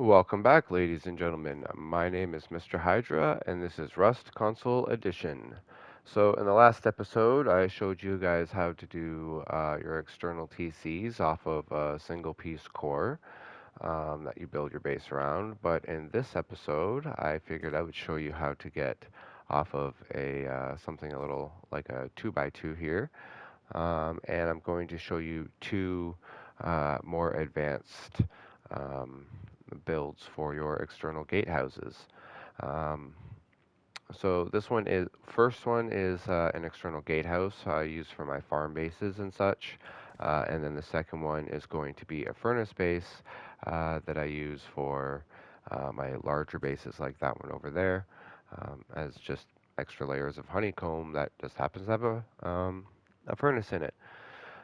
Welcome back, ladies and gentlemen. My name is Mr. Hydra, and this is Rust Console Edition. So, in the last episode, I showed you guys how to do your external TCs off of a single piece core that you build your base around. But in this episode, I figured I would show you how to get off of a something a little like a 2x2 here. And I'm going to show you two more advanced um, builds for your external gatehouses. Um, so this one is first one is an external gatehouse I use for my farm bases and such, and then the second one is going to be a furnace base that I use for my larger bases like that one over there, as just extra layers of honeycomb that just happens to have a furnace in it.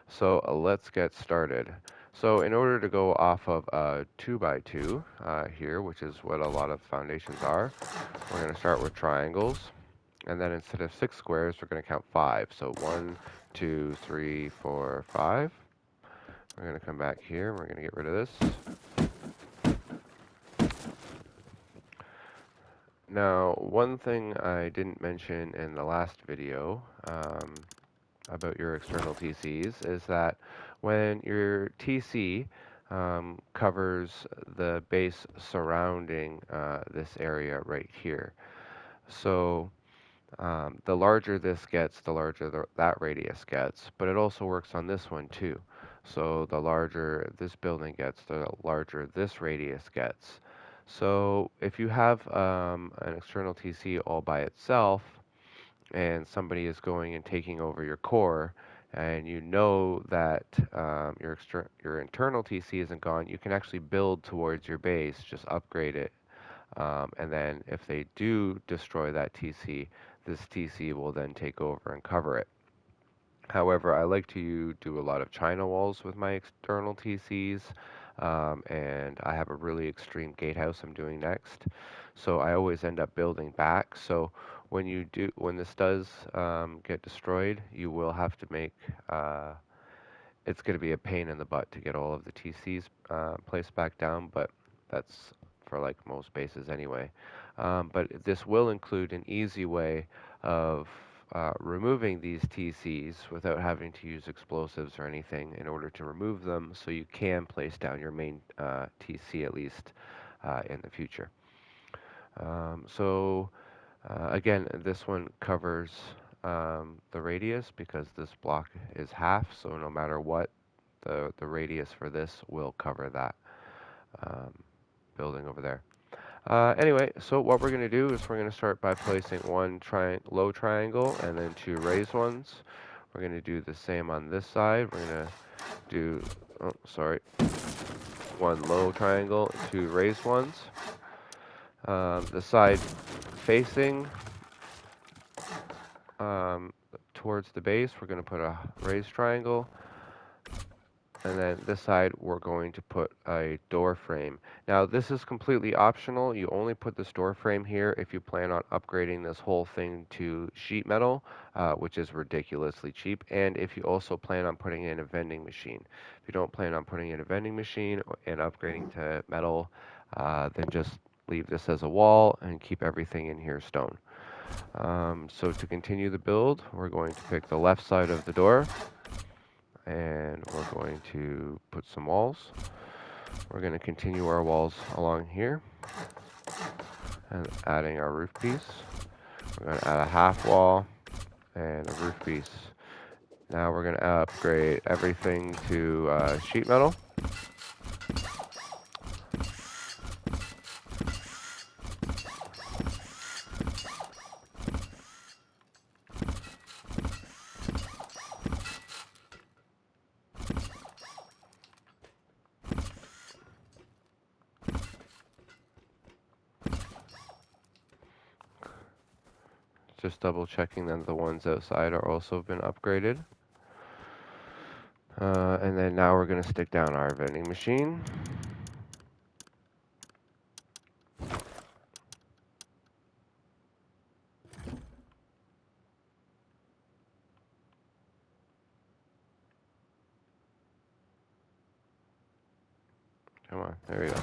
So let's get started. So in order to go off of a 2x2 here, which is what a lot of foundations are, we're going to start with triangles. And then instead of 6 squares, we're going to count 5. So 1, 2, 3, 4, 5. We're going to come back here. We're going to get rid of this. Now, one thing I didn't mention in the last video about your external TCs is that when your TC covers the base surrounding this area right here. So the larger this gets, the larger that radius gets, but it also works on this one too. So the larger this building gets, the larger this radius gets. So if you have an external TC all by itself, and somebody is going and taking over your core, and you know that your internal TC isn't gone, you can actually build towards your base, just upgrade it, and then if they do destroy that TC, this TC will then take over and cover it. However, I like to do a lot of China walls with my external TCs, and I have a really extreme gatehouse I'm doing next. So I always end up building back. So when this does get destroyed, you will have to make, it's going to be a pain in the butt to get all of the TCs placed back down, but that's for like most bases anyway. But this will include an easy way of removing these TCs without having to use explosives or anything in order to remove them, so you can place down your main TC at least in the future. Again, this one covers the radius because this block is half, so no matter what, the radius for this will cover that um, building over there. Anyway, so what we're going to do is we're going to start by placing one low triangle and then two raised ones. We're going to do the same on this side. We're going to do, oh, sorry, one low triangle, two raised ones. The side facing towards the base, we're going to put a raised triangle. And then this side, we're going to put a door frame. Now, this is completely optional. You only put this door frame here if you plan on upgrading this whole thing to sheet metal, which is ridiculously cheap, and if you also plan on putting in a vending machine. If you don't plan on putting in a vending machine and upgrading to metal, then just leave this as a wall and keep everything in here stone. So to continue the build, we're going to pick the left side of the door, and we're going to put some walls. We're going to continue our walls along here and adding our roof piece. We're going to add a half wall and a roof piece. Now we're going to upgrade everything to sheet metal. Just double checking that the ones outside are also been upgraded. And then now we're going to stick down our vending machine. Come on, there we go.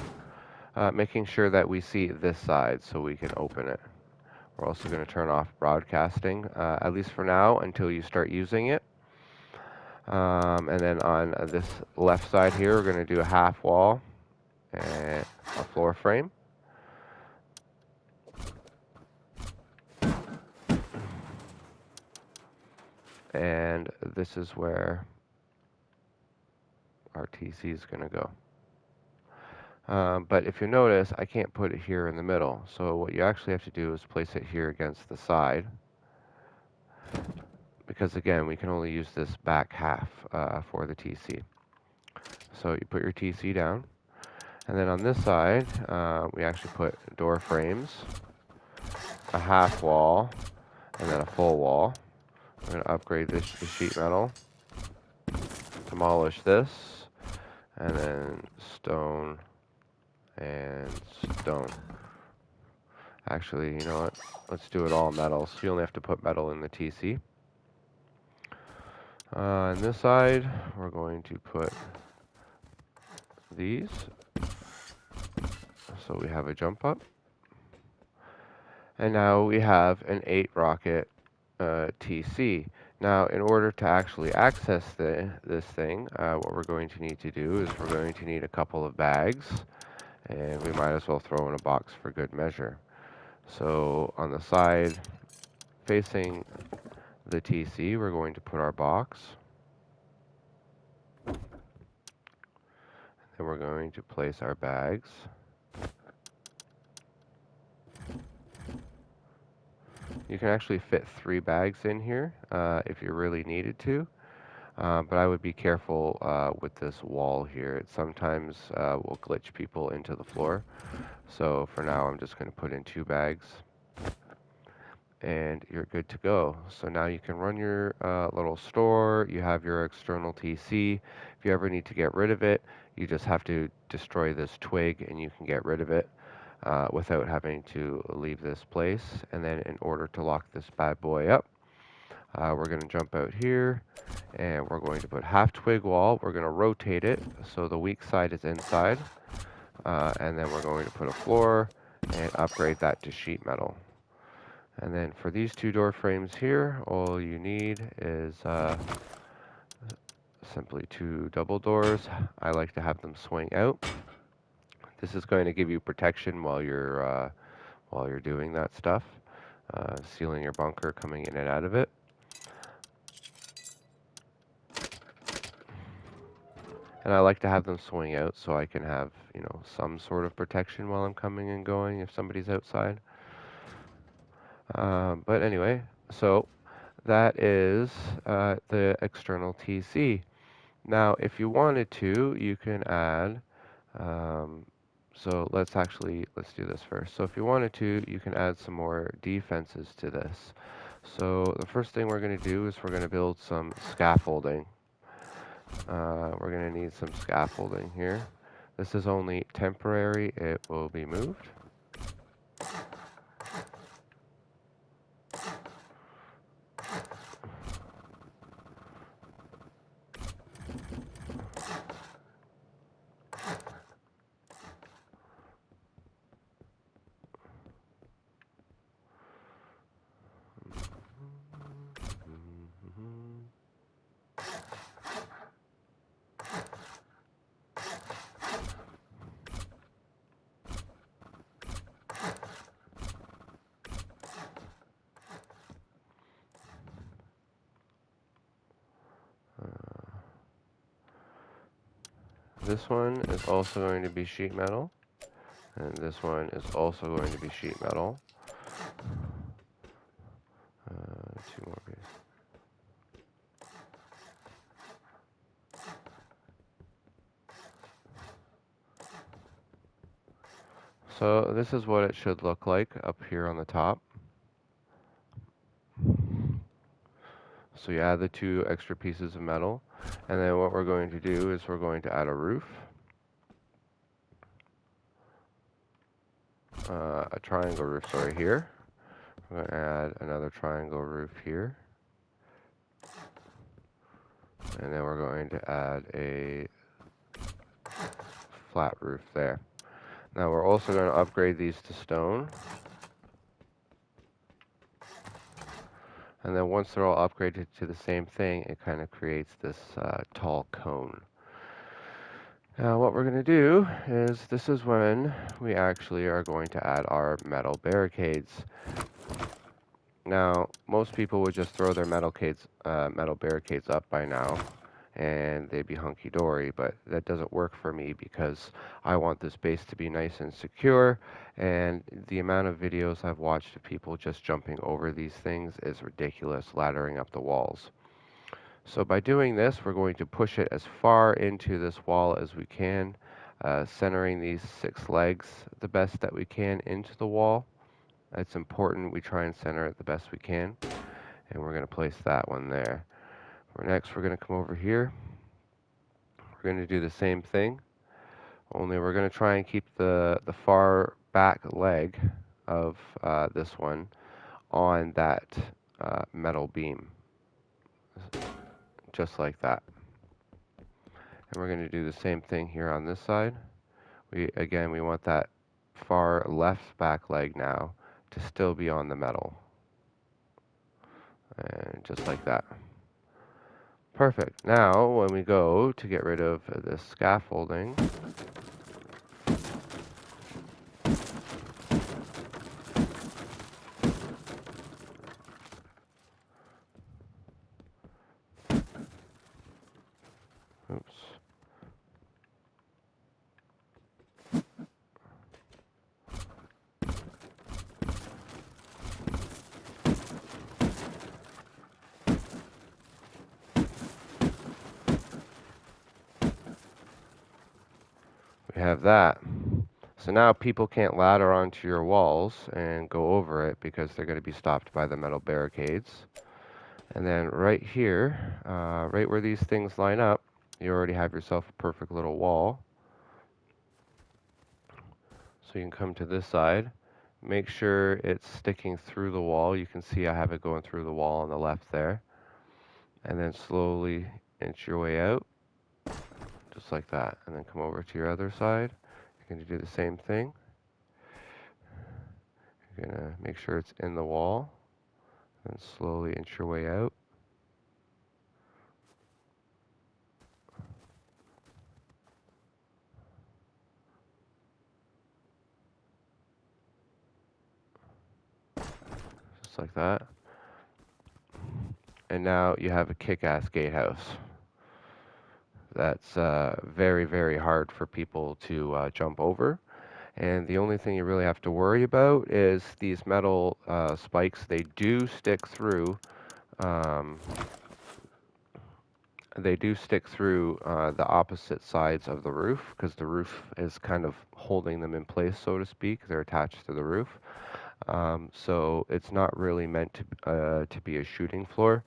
making sure that we see this side so we can open it. We're also going to turn off broadcasting, at least for now, until you start using it. And then on this left side here, we're going to do a half wall and a floor frame. And this is where our TC is going to go. But if you notice, I can't put it here in the middle. So what you actually have to do is place it here against the side. Because again, we can only use this back half for the TC. So you put your TC down. And then on this side, we actually put door frames, a half wall, and then a full wall. We're going to upgrade this to sheet metal, demolish this, and then stone and stone. Actually, you know what? Let's do it all metal, so you only have to put metal in the TC. On this side, we're going to put these, so we have a jump up. And now we have an 8 rocket TC. Now, in order to actually access this thing, what we're going to need to do is we're going to need a couple of bags, and we might as well throw in a box for good measure. So on the side facing the TC, we're going to put our box. Then we're going to place our bags. You can actually fit 3 bags in here if you really needed to. But I would be careful with this wall here. It sometimes will glitch people into the floor. So for now, I'm just going to put in 2 bags. And you're good to go. So now you can run your little store. You have your external TC. If you ever need to get rid of it, you just have to destroy this twig and you can get rid of it without having to leave this place. And then in order to lock this bad boy up, we're going to jump out here and we're going to put half twig wall. We're going to rotate it so the weak side is inside. And then we're going to put a floor and upgrade that to sheet metal. And then for these 2 door frames here, all you need is simply 2 double doors. I like to have them swing out. This is going to give you protection while you're doing that stuff, sealing your bunker, coming in and out of it. And I like to have them swing out so I can have, you know, some sort of protection while I'm coming and going if somebody's outside. But anyway, so that is the external TC. Now, if you wanted to, you can add, so let's do this first. So if you wanted to, you can add some more defenses to this. So the first thing we're going to do is we're going to build some scaffolding. We're going to need some scaffolding here. This is only temporary. It will be moved. This one is also going to be sheet metal, and this one is also going to be sheet metal. 2 more pieces. So this is what it should look like up here on the top. So you add the 2 extra pieces of metal, and then what we're going to do is we're going to add a roof, a triangle roof, sorry, here. We're going to add another triangle roof here, and then we're going to add a flat roof there. Now we're also going to upgrade these to stone. And then once they're all upgraded to the same thing, it kind of creates this tall cone. Now what we're going to do is, this is when we actually are going to add our metal barricades. Now, most people would just throw their metal barricades up by now, and they'd be hunky-dory, but that doesn't work for me because I want this base to be nice and secure, and the amount of videos I've watched of people just jumping over these things is ridiculous, laddering up the walls. So by doing this, we're going to push it as far into this wall as we can, centering these 6 legs the best that we can into the wall. It's important we try and center it the best we can, and we're going to place that one there. Next, we're going to come over here. We're going to do the same thing, only we're going to try and keep the far back leg of this one on that metal beam, just like that. And we're going to do the same thing here on this side. We want that far left back leg now to still be on the metal. And just like that. Perfect. Now, when we go to get rid of this scaffolding, oops. We have that. So now people can't ladder onto your walls and go over it because they're going to be stopped by the metal barricades. And then right here, right where these things line up, you already have yourself a perfect little wall. So you can come to this side. Make sure it's sticking through the wall. You can see I have it going through the wall on the left there. And then slowly inch your way out, just like that. And then come over to your other side. You're going to do the same thing. You're going to make sure it's in the wall. And slowly inch your way out. Just like that. And now you have a kick-ass gatehouse. That's very, very hard for people to jump over. And the only thing you really have to worry about is these metal spikes. They do stick through. They do stick through the opposite sides of the roof because the roof is kind of holding them in place, so to speak. They're attached to the roof. So it's not really meant to be a shooting floor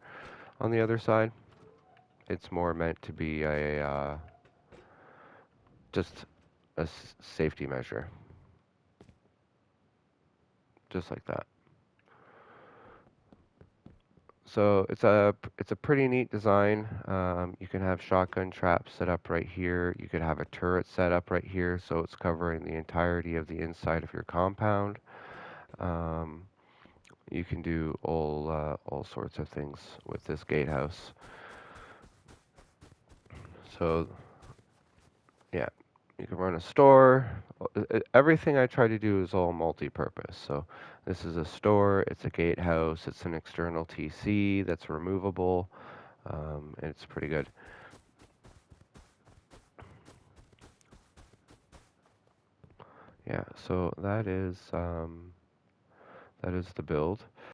on the other side. It's more meant to be just a safety measure. Just like that. So it's a pretty neat design. You can have shotgun traps set up right here. You could have a turret set up right here, so it's covering the entirety of the inside of your compound. You can do all sorts of things with this gatehouse. So yeah, you can run a store. Everything I try to do is all multi-purpose. So this is a store, it's a gatehouse, it's an external TC that's removable, and it's pretty good. Yeah, so that is the build.